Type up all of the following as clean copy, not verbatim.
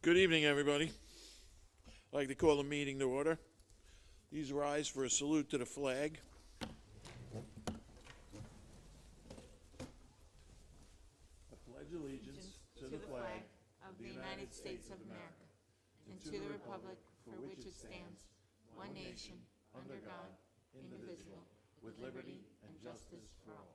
Good evening, everybody. I'd like to call the meeting to order. Please rise for a salute to the flag. I pledge allegiance to the flag of the United States of America and to the republic for which it stands, one nation, under God, indivisible, with liberty and justice for all.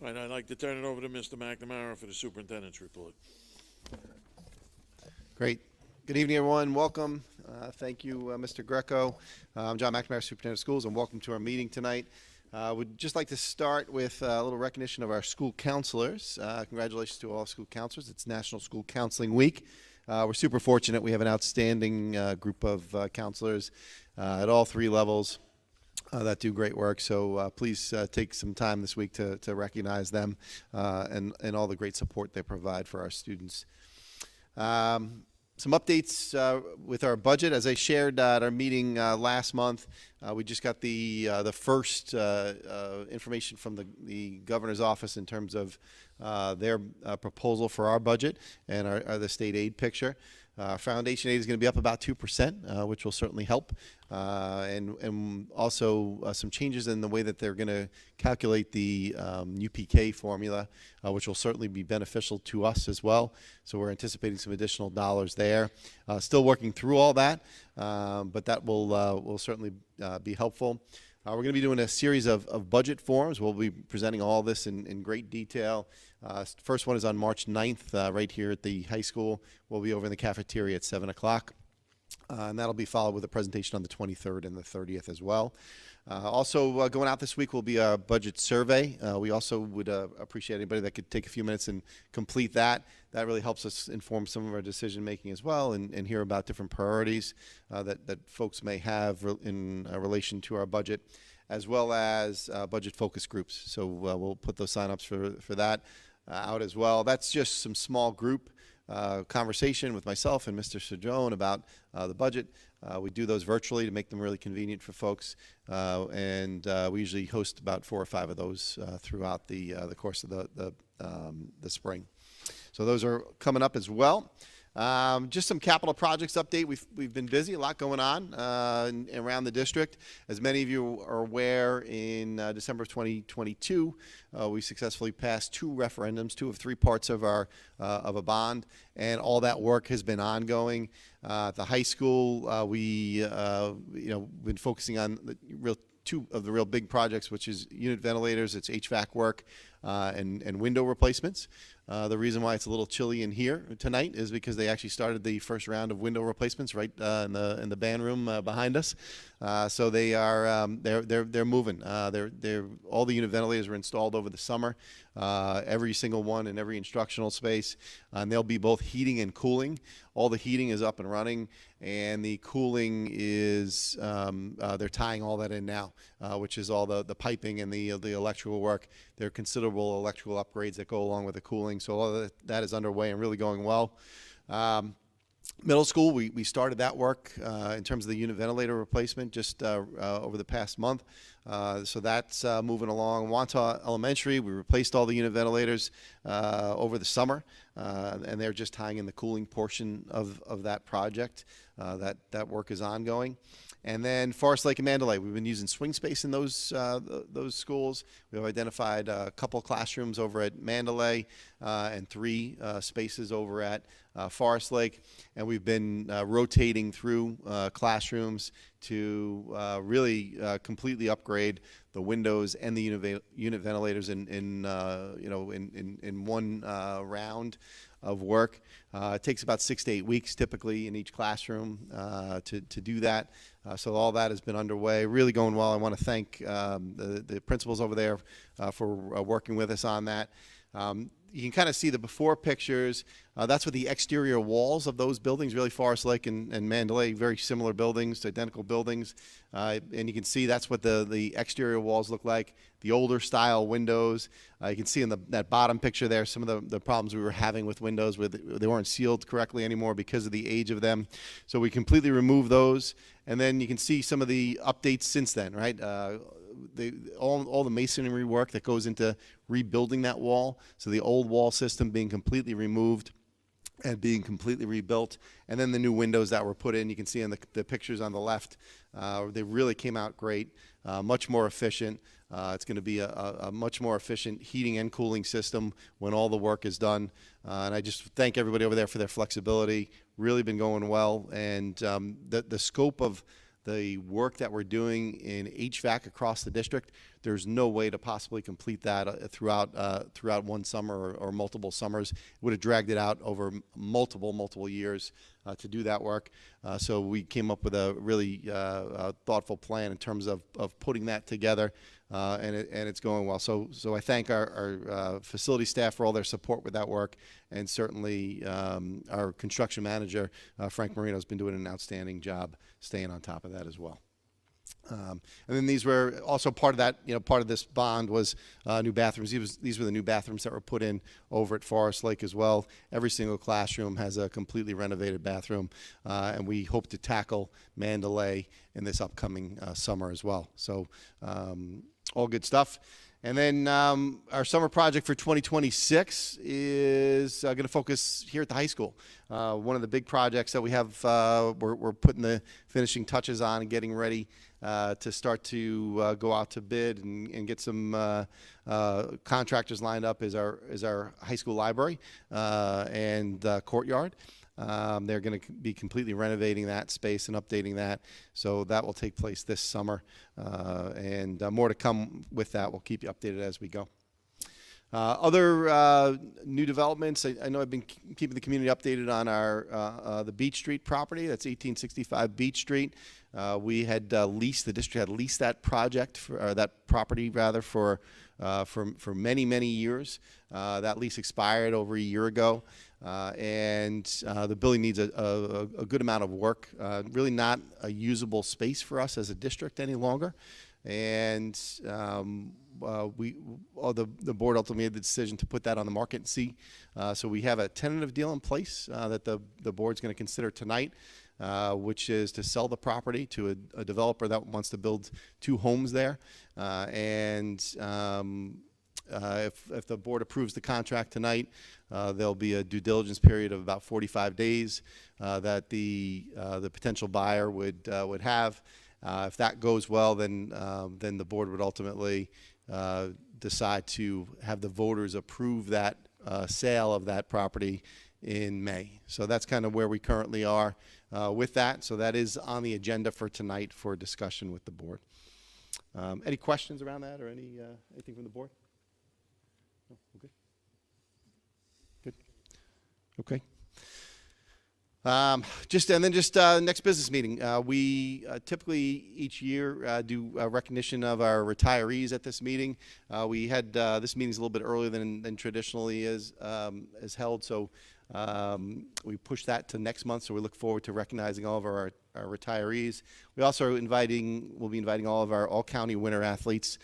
All right, I'd like to turn it over to Mr. McNamara for the superintendent's report. Great. Good evening, everyone. Welcome. Thank you, Mr. Greco. I'm John McNamara, Superintendent of Schools, and welcome to our meeting tonight. Would just like to start with a little recognition of our school counselors. Congratulations to all school counselors. It's National School Counseling Week. We're super fortunate. We have an outstanding group of counselors at all three levels that do great work. So please take some time this week to recognize them and all the great support they provide for our students. Some updates with our budget. As I shared at our meeting last month, we just got the first information from the governor's office in terms of their proposal for our budget and the state aid picture. Foundation aid is going to be up about 2%, which will certainly help, and also some changes in the way that they're going to calculate the UPK formula, which will certainly be beneficial to us as well. So we're anticipating some additional dollars there. Still working through all that, but that will certainly be helpful. We're going to be doing a series of budget forums. We'll be presenting all this in great detail. First one is on March 9th, right here at the high school. We'll be over in the cafeteria at 7 o'clock. And that'll be followed with a presentation on the 23rd and the 30th as well. Also going out this week will be a budget survey. We also would appreciate anybody that could take a few minutes and complete that. That really helps us inform some of our decision making as well, and hear about different priorities that folks may have in relation to our budget, as well as budget focus groups. So we'll put those sign-ups for that out as well. That's just some small group conversation with myself and Mr. Cedrone about the budget. We do those virtually to make them really convenient for folks, and we usually host about 4 or 5 of those throughout the course of the spring. So those are coming up as well. Just some capital projects update. We've been busy, a lot going on around the district. As many of you are aware, in December of 2022, we successfully passed 2 referendums, 2 of 3 parts of a bond, and all that work has been ongoing. At the high school, we been focusing on the 2 of the real big projects, which is unit ventilators, it's HVAC work, and window replacements. The reason why it's a little chilly in here tonight is because they actually started the first round of window replacements right in the band room behind us. So they are they're moving. All the unit ventilators were installed over the summer, every single one in every instructional space, and they'll be both heating and cooling. All the heating is up and running, and the cooling is they're tying all that in now, which is all the piping and the electrical work. There are considerable electrical upgrades that go along with the cooling, so all of that is underway and really going well. Middle school, we started that work in terms of the unit ventilator replacement just over the past month. So that's moving along. Wantagh Elementary, we replaced all the unit ventilators over the summer, and they're just tying in the cooling portion of that project. That work is ongoing. And then Forest Lake and Mandalay, we've been using swing space in those schools. We have identified a couple classrooms over at Mandalay and 3 spaces over at Forest Lake, and we've been rotating through classrooms to really completely upgrade the windows and the unit ventilators in one round of work. It takes about 6 to 8 weeks typically in each classroom to do that. So all that has been underway, really going well. I want to thank the principals over there for working with us on that. You can kind of see the before pictures. That's what the exterior walls of those buildings, really Forest Lake and Mandalay, very similar buildings, identical buildings. And you can see that's what the exterior walls look like, the older style windows. You can see in that bottom picture there some of the problems we were having with windows where they weren't sealed correctly anymore because of the age of them. So we completely removed those. And then you can see some of the updates since then, right? All the masonry work that goes into rebuilding that wall. So the old wall system being completely removed and being completely rebuilt. And then the new windows that were put in, you can see in the pictures on the left, they really came out great, much more efficient. It's going to be a much more efficient heating and cooling system when all the work is done. And I just thank everybody over there for their flexibility. Really been going well. And the scope of the work that we're doing in HVAC across the district, there's no way to possibly complete that throughout one summer or multiple summers. It would have dragged it out over multiple years to do that work. So we came up with a really thoughtful plan in terms of putting that together, and it's going well. So I thank our facility staff for all their support with that work, and certainly our construction manager, Frank Marino, has been doing an outstanding job staying on top of that as well. And then these were also part of that, part of this bond was new bathrooms. These were the new bathrooms that were put in over at Forest Lake as well. Every single classroom has a completely renovated bathroom, and we hope to tackle Mandalay in this upcoming summer as well. So all good stuff. And then our summer project for 2026 is going to focus here at the high school. One of the big projects that we have, we're putting the finishing touches on and getting ready to start to go out to bid and get some contractors lined up is our high school library and courtyard. They're going to be completely renovating that space and updating that. So that will take place this summer. And more to come with that. We'll keep you updated as we go. Other new developments, I know I've been keeping the community updated on our the Beach Street property. That's 1865 Beach Street. We had the district had leased that project, or that property rather, for many years. That lease expired over a year ago. And the building needs a good amount of work. Really not a usable space for us as a district any longer. And the board ultimately made the decision to put that on the market and see. So we have a tentative deal in place that the board's going to consider tonight, which is to sell the property to a developer that wants to build 2 homes there. If the board approves the contract tonight, there'll be a due diligence period of about 45 days that the potential buyer would have. If that goes well, then the board would ultimately decide to have the voters approve that sale of that property in May. So that's kind of where we currently are with that. So that is on the agenda for tonight for discussion with the board. Any questions around that or anything from the board? No? Okay. Good. Okay. Just next business meeting. We typically each year do a recognition of our retirees at this meeting. We had this meeting's a little bit earlier than traditionally is held, so we pushed that to next month. So we look forward to recognizing all of our retirees. We also will be inviting all of our all-county winter athletes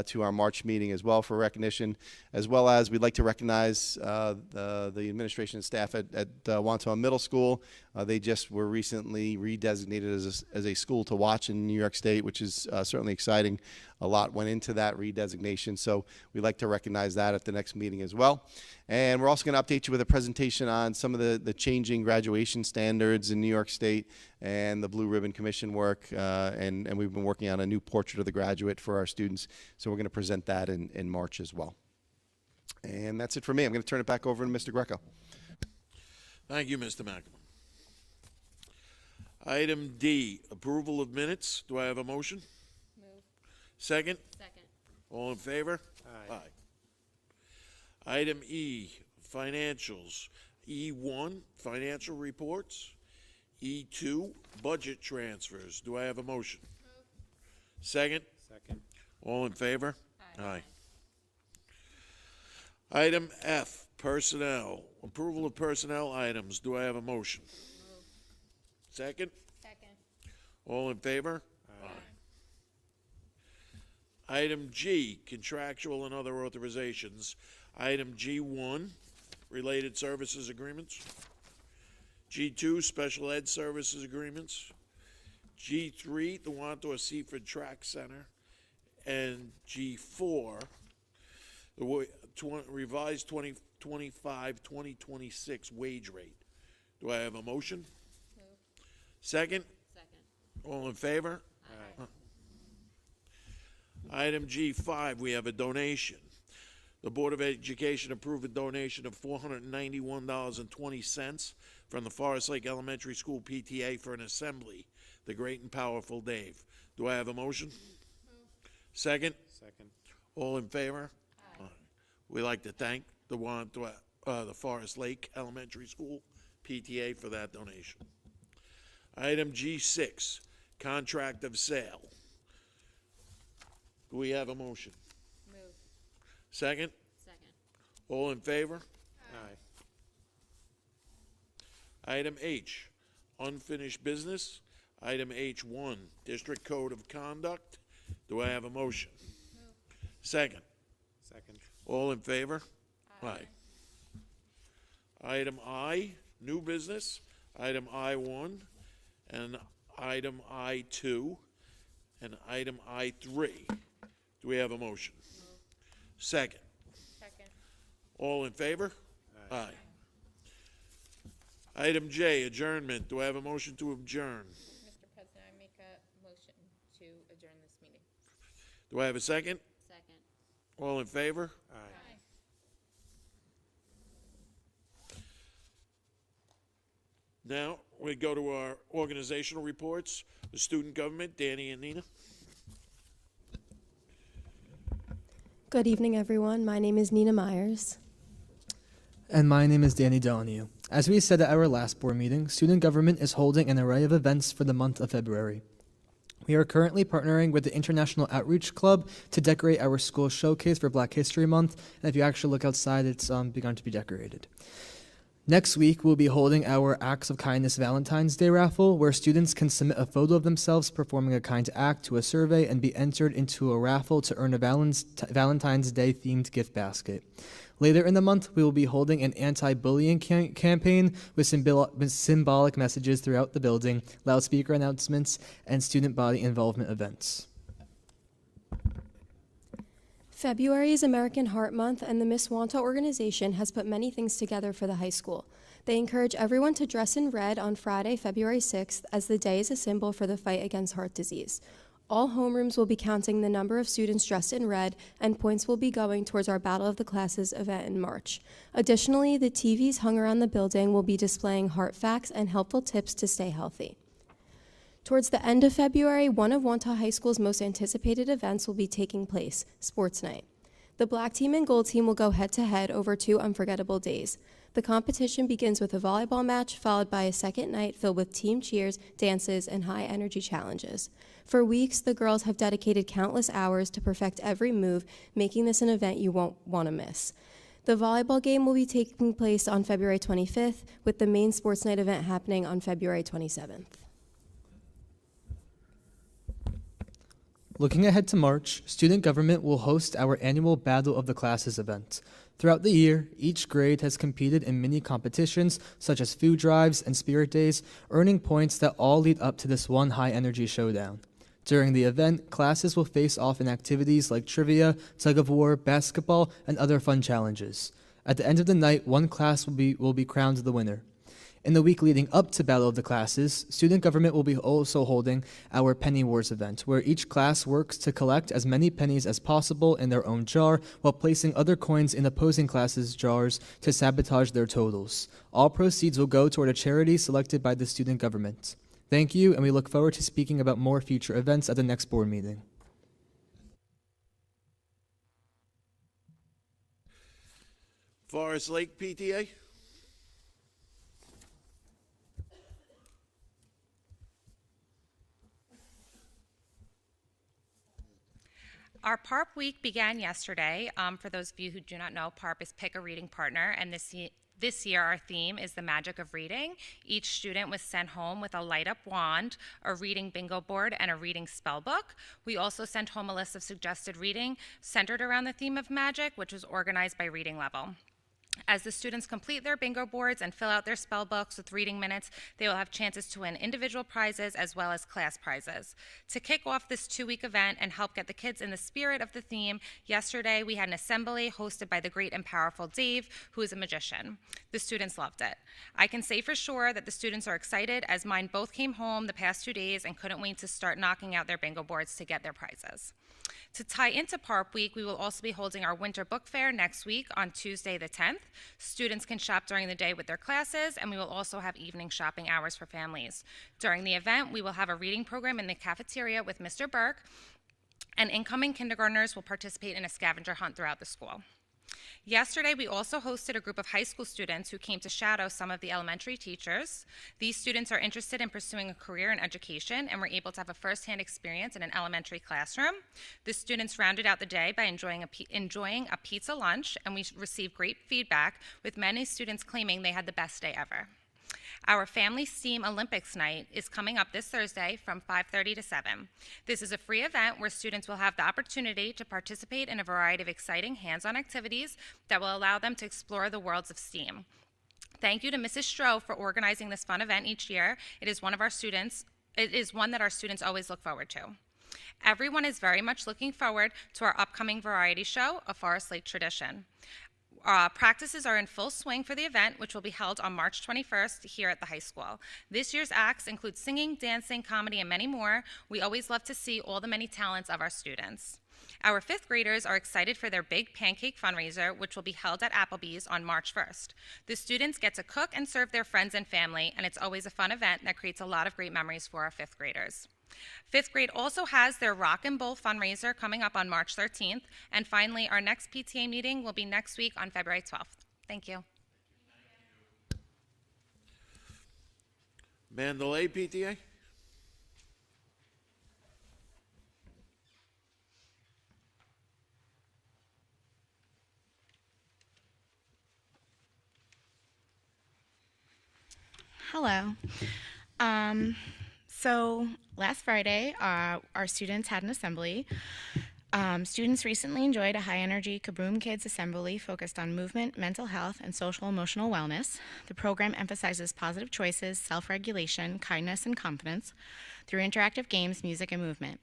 to our March meeting as well for recognition, as well as we'd like to recognize the administration and staff at Wantagh Middle School. They just were recently redesignated as a school to watch in New York State, which is certainly exciting. A lot went into that redesignation, so we'd like to recognize that at the next meeting as well. And we're also going to update you with a presentation on some of the changing graduation standards in New York State and the Blue Ribbon Commission work, and we've been working on a new portrait of the graduate for our students, so we're going to present that in March as well. And that's it for me. I'm going to turn it back over to Mr. Greco. Thank you, Mr. McAmon. Item D, approval of minutes. Do I have a motion? Move. Second? Second. All in favor? Aye. Item E, financials. E1, financial reports. E2, budget transfers. Do I have a motion? Move. Second? Second. All in favor? Aye. Item F, personnel. Approval of personnel items. Do I have a motion? Second? Second. All in favor? Aye. Item G, contractual and other authorizations. Item G1, related services agreements. G2, special ed services agreements. G3, the Wantagh Seaford Track Center. And G4, the revised 2025-2026 wage rate. Do I have a motion? Move. Second? Second. All in favor? Aye. Item G5, we have a donation. The Board of Education approved a donation of $491.20 from the Forest Lake Elementary School PTA for an assembly, the Great and Powerful Dave. Do I have a motion? Second? Second. All in favor? Aye. We'd like to thank the Forest Lake Elementary School PTA for that donation. Item G6, contract of sale. Do we have a motion? Move. Second? Second. All in favor? Aye. Item H, unfinished business. Item H1, District Code of Conduct. Do I have a motion? Move. Second. Second. All in favor? Aye. Item I, new business. Item I1 and item I2 and item I3. Do we have a motion? Move. Second. Second. All in favor? Aye. Item J, adjournment. Do I have a motion to adjourn? Mr. President, I make a motion to adjourn this meeting. Do I have a second? Second. All in favor? Aye. Now, we go to our organizational reports. The student government, Danny and Nina. Good evening, everyone. My name is Nina Myers. And my name is Danny Donahue. As we said at our last board meeting, student government is holding an array of events for the month of February. We are currently partnering with the International Outreach Club to decorate our school showcase for Black History Month, and if you actually look outside, it's begun to be decorated. Next week, we'll be holding our Acts of Kindness Valentine's Day raffle, where students can submit a photo of themselves performing a kind act to a survey and be entered into a raffle to earn a Valentine's Day themed gift basket. Later in the month, we will be holding an anti-bullying campaign with symbolic messages throughout the building, loudspeaker announcements, and student body involvement events. February is American Heart Month, and the Miss Wantagh organization has put many things together for the high school. They encourage everyone to dress in red on Friday, February 6th, as the day is a symbol for the fight against heart disease. All homerooms will be counting the number of students dressed in red, and points will be going towards our Battle of the Classes event in March. Additionally, the TVs hung around the building will be displaying heart facts and helpful tips to stay healthy. Towards the end of February, one of Wantagh High School's most anticipated events will be taking place, Sports Night. The black team and gold team will go head-to-head over 2 unforgettable days. The competition begins with a volleyball match, followed by a second night filled with team cheers, dances, and high-energy challenges. For weeks, the girls have dedicated countless hours to perfect every move, making this an event you won't want to miss. The volleyball game will be taking place on February 25th, with the main Sports Night event happening on February 27th. Looking ahead to March, student government will host our annual Battle of the Classes event. Throughout the year, each grade has competed in mini competitions such as food drives and spirit days, earning points that all lead up to this one high-energy showdown. During the event, classes will face off in activities like trivia, tug-of-war, basketball, and other fun challenges. At the end of the night, one class will be crowned the winner. In the week leading up to Battle of the Classes, student government will be also holding our Penny Wars event, where each class works to collect as many pennies as possible in their own jar while placing other coins in opposing classes' jars to sabotage their totals. All proceeds will go toward a charity selected by the student government. Thank you, and we look forward to speaking about more future events at the next board meeting. Forest Lake PTA? Our PARP week began yesterday. For those of you who do not know, PARP is Pick a Reading Partner, and this year our theme is the magic of reading. Each student was sent home with a light-up wand, a reading bingo board, and a reading spell book. We also sent home a list of suggested reading centered around the theme of magic, which was organized by reading level. As the students complete their bingo boards and fill out their spell books with reading minutes, they will have chances to win individual prizes as well as class prizes. To kick off this 2-week event and help get the kids in the spirit of the theme, yesterday we had an assembly hosted by the great and powerful Dave, who is a magician. The students loved it. I can say for sure that the students are excited, as mine both came home the past 2 days and couldn't wait to start knocking out their bingo boards to get their prizes. To tie into PARP Week, we will also be holding our winter book fair next week on Tuesday the 10th. Students can shop during the day with their classes, and we will also have evening shopping hours for families. During the event, we will have a reading program in the cafeteria with Mr. Burke, and incoming kindergartners will participate in a scavenger hunt throughout the school. Yesterday, we also hosted a group of high school students who came to shadow some of the elementary teachers. These students are interested in pursuing a career in education and were able to have a firsthand experience in an elementary classroom. The students rounded out the day by enjoying a pizza lunch, and we received great feedback, with many students claiming they had the best day ever. Our Family STEAM Olympics night is coming up this Thursday from 5:30 to 7. This is a free event where students will have the opportunity to participate in a variety of exciting hands-on activities that will allow them to explore the worlds of STEAM. Thank you to Mrs. Stroh for organizing this fun event each year. It is one that our students always look forward to. Everyone is very much looking forward to our upcoming variety show, A Forest Lake Tradition. Practices are in full swing for the event, which will be held on March 21st here at the high school. This year's acts include singing, dancing, comedy, and many more. We always love to see all the many talents of our students. Our 5th graders are excited for their big pancake fundraiser, which will be held at Applebee's on March 1st. The students get to cook and serve their friends and family, and it's always a fun event that creates a lot of great memories for our 5th graders. 5th grade also has their Rock and Bowl fundraiser coming up on March 13th. And finally, our next PTA meeting will be next week on February 12th. Thank you. Mandalay PTA? Hello. So last Friday, our students had an assembly. Students recently enjoyed a high-energy Kaboom Kids assembly focused on movement, mental health, and social-emotional wellness. The program emphasizes positive choices, self-regulation, kindness, and confidence through interactive games, music, and movement.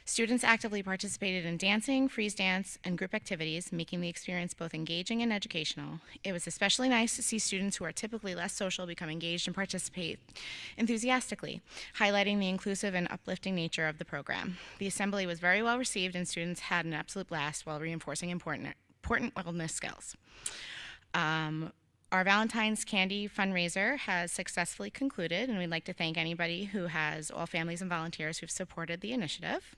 Students actively participated in dancing, freeze dance, and group activities, making the experience both engaging and educational. It was especially nice to see students who are typically less social become engaged and participate enthusiastically, highlighting the inclusive and uplifting nature of the program. The assembly was very well received, and students had an absolute blast while reinforcing important wellness skills. Our Valentine's Candy fundraiser has successfully concluded, and we'd like to thank anybody who has, all families and volunteers who've supported the initiative.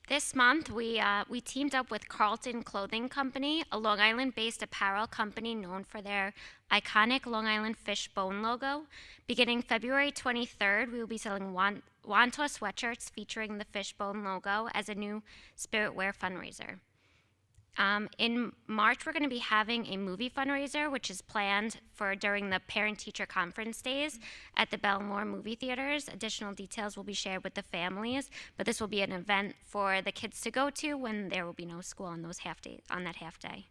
This month, we teamed up with Carlton Clothing Company, a Long Island-based apparel company known for their iconic Long Island fishbone logo. Beginning February 23rd, we will be selling Wantagh sweatshirts featuring the fishbone logo as a new spirit wear fundraiser. In March, we're going to be having a movie fundraiser, which is planned for during the parent-teacher conference days at the Belmore movie theaters. Additional details will be shared with the families, but this will be an event for the kids to go to when there will be no school on that half day.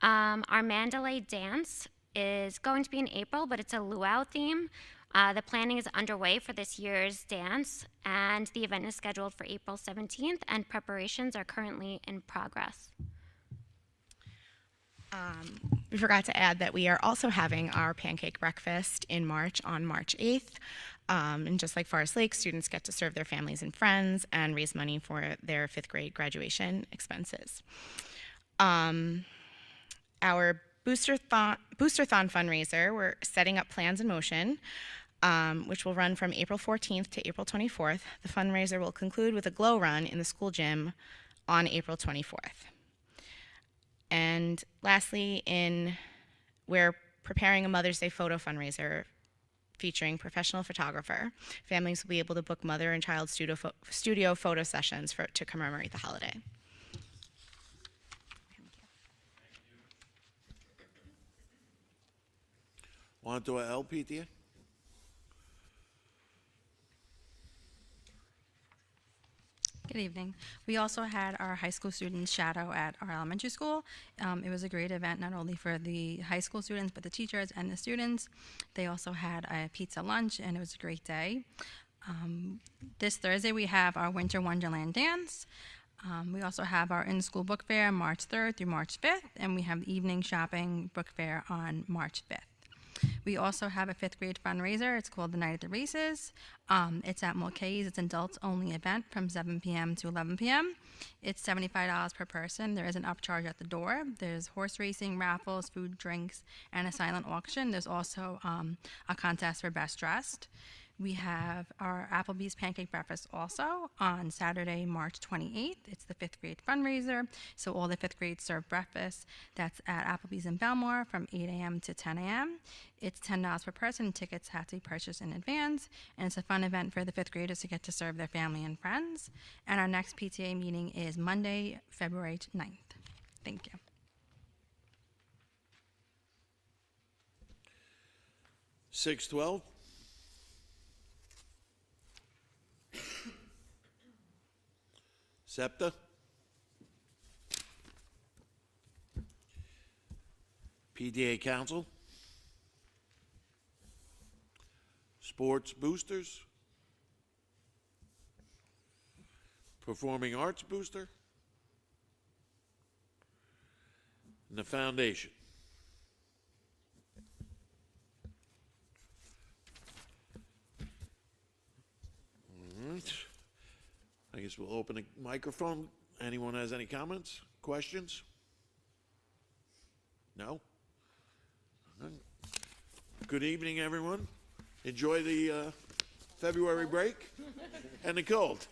Our Mandalay dance is going to be in April, but it's a luau theme. The planning is underway for this year's dance, and the event is scheduled for April 17th, and preparations are currently in progress. We forgot to add that we are also having our pancake breakfast in March on March 8th. And just like Forest Lake, students get to serve their families and friends and raise money for their 5th grade graduation expenses. Our Boosterthon fundraiser, we're setting up plans in motion, which will run from April 14th to April 24th. The fundraiser will conclude with a glow run in the school gym on April 24th. And lastly, we're preparing a Mother's Day photo fundraiser featuring professional photographer. Families will be able to book mother and child studio photo sessions to commemorate the holiday. Wantagh LPTA. Good evening. We also had our high school students shadow at our elementary school. It was a great event, not only for the high school students, but the teachers and the students. They also had a pizza lunch, and it was a great day. This Thursday, we have our Winter Wonderland dance. We also have our in-school book fair March 3rd through March 5th, and we have the evening shopping book fair on March 5th. We also have a 5th grade fundraiser. It's called the Night at the Races. It's at Mulcahy's. It's an adults-only event from 7 p.m. to 11 p.m. It's $75 per person. There is an upcharge at the door. There's horse racing, raffles, food, drinks, and a silent auction. There's also a contest for best dressed. We have our Applebee's Pancake Breakfast also on Saturday, March 28th. It's the 5th grade fundraiser. So all the 5th grades serve breakfast. That's at Applebee's in Belmore from 8 a.m. to 10 a.m. It's $10 per person. Tickets have to be purchased in advance. And it's a fun event for the 5th graders to get to serve their family and friends. And our next PTA meeting is Monday, February 9th. Thank you. $6.12. SEPTA. PTA Council. Sports Boosters. Performing Arts Booster. And the Foundation. All right. I guess we'll open the microphone. Anyone has any comments, questions? No? All right. Good evening, everyone. Enjoy the February break and the cold.